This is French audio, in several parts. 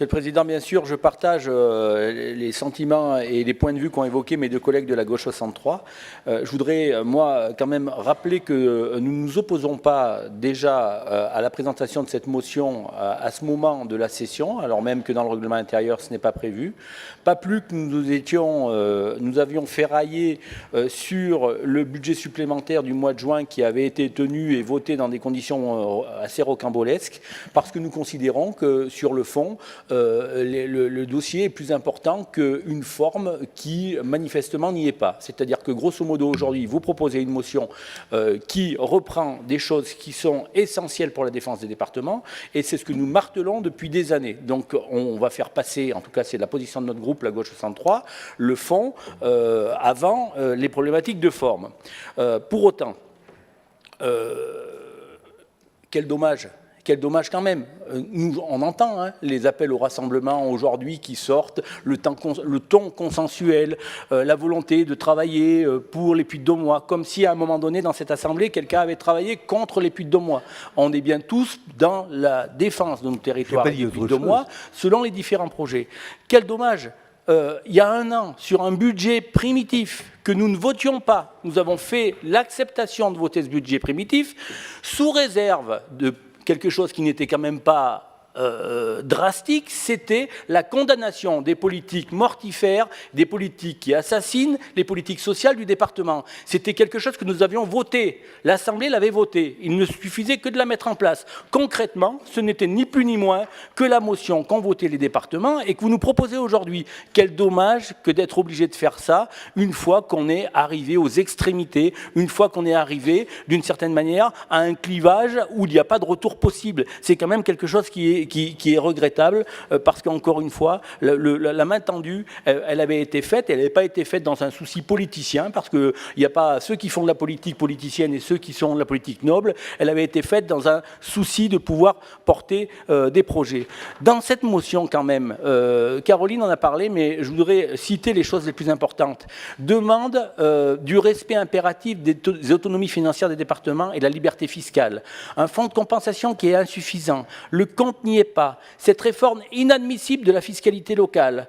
Monsieur le Président, bien sûr, je partage les sentiments et les points de vue qu'ont évoqués mes deux collègues de la gauche 63. Je voudrais, moi, quand même rappeler que nous ne nous opposons pas déjà à la présentation de cette motion à ce moment de la session, alors même que dans le règlement intérieur, ce n'est pas prévu. Pas plus que nous avions ferraillé sur le budget supplémentaire du mois de juin qui avait été tenu et voté dans des conditions assez rocambolesques, parce que nous considérons que, sur le fond, le dossier est plus important qu'une forme qui, manifestement, n'y est pas. C'est-à-dire que, grosso modo, aujourd'hui, vous proposez une motion qui reprend des choses qui sont essentielles pour la défense des départements, et c'est ce que nous martelons depuis des années. Donc, on va faire passer, en tout cas, c'est la position de notre groupe, la gauche 63, le fond avant les problématiques de forme. Pour autant, quel dommage! Quel dommage quand même. On entend les appels au rassemblement aujourd'hui qui sortent, le ton consensuel, la volonté de travailler pour les Puy-de-Dômois, comme si à un moment donné dans cette Assemblée, quelqu'un avait travaillé contre les Puy-de-Dômois. On est bien tous dans la défense de nos territoires Puy-de-Dômois selon les différents projets. Quel dommage. Il y a un an, sur un budget primitif que nous ne votions pas, nous avons fait l'acceptation de voter ce budget primitif sous réserve de quelque chose qui n'était quand même pas drastique, c'était la condamnation des politiques mortifères, des politiques qui assassinent, les politiques sociales du département. C'était quelque chose que nous avions voté. L'Assemblée l'avait voté. Il ne suffisait que de la mettre en place. Concrètement, ce n'était ni plus ni moins que la motion qu'ont voté les départements et que vous nous proposez aujourd'hui. Quel dommage que d'être obligé de faire ça une fois qu'on est arrivé aux extrémités, une fois qu'on est arrivé, d'une certaine manière, à un clivage où il n'y a pas de retour possible. C'est quand même quelque chose qui est regrettable parce qu'encore une fois, la main tendue, elle avait été faite, elle n'avait pas été faite dans un souci politicien, parce qu'il n'y a pas ceux qui font de la politique politicienne et ceux qui sont de la politique noble, elle avait été faite dans un souci de pouvoir porter des projets. Dans cette motion quand même, Caroline en a parlé, mais je voudrais citer les choses les plus importantes. Demande du respect impératif des autonomies financières des départements et de la liberté fiscale. Un fonds de compensation qui est insuffisant. Le compte n'y est pas. Cette réforme inadmissible de la fiscalité locale.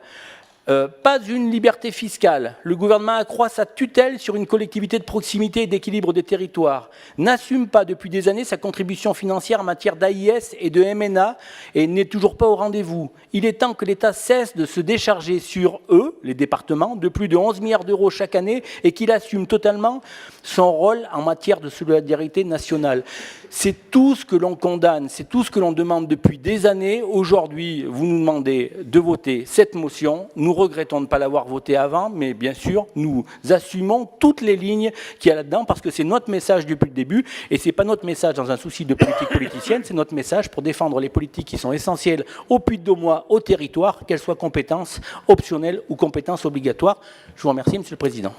Pas une liberté fiscale. Le gouvernement accroît sa tutelle sur une collectivité de proximité et d'équilibre des territoires. N'assume pas depuis des années sa contribution financière en matière d'AIS et de MNA et n'est toujours pas au rendez-vous. Il est temps que l'État cesse de se décharger sur eux, les départements, de plus de 11 milliards d'euros chaque année et qu'il assume totalement son rôle en matière de solidarité nationale. C'est tout ce que l'on condamne, c'est tout ce que l'on demande depuis des années. Aujourd'hui, vous nous demandez de voter cette motion. Nous regrettons de ne pas l'avoir votée avant, mais bien sûr, nous assumons toutes les lignes qu'il y a là-dedans parce que c'est notre message depuis le début et ce n'est pas notre message dans un souci de politique politicienne, c'est notre message pour défendre les politiques qui sont essentielles aux Puy-de-Dômois, au territoire, qu'elles soient compétences optionnelles ou compétences obligatoires. Je vous remercie, Monsieur le Président.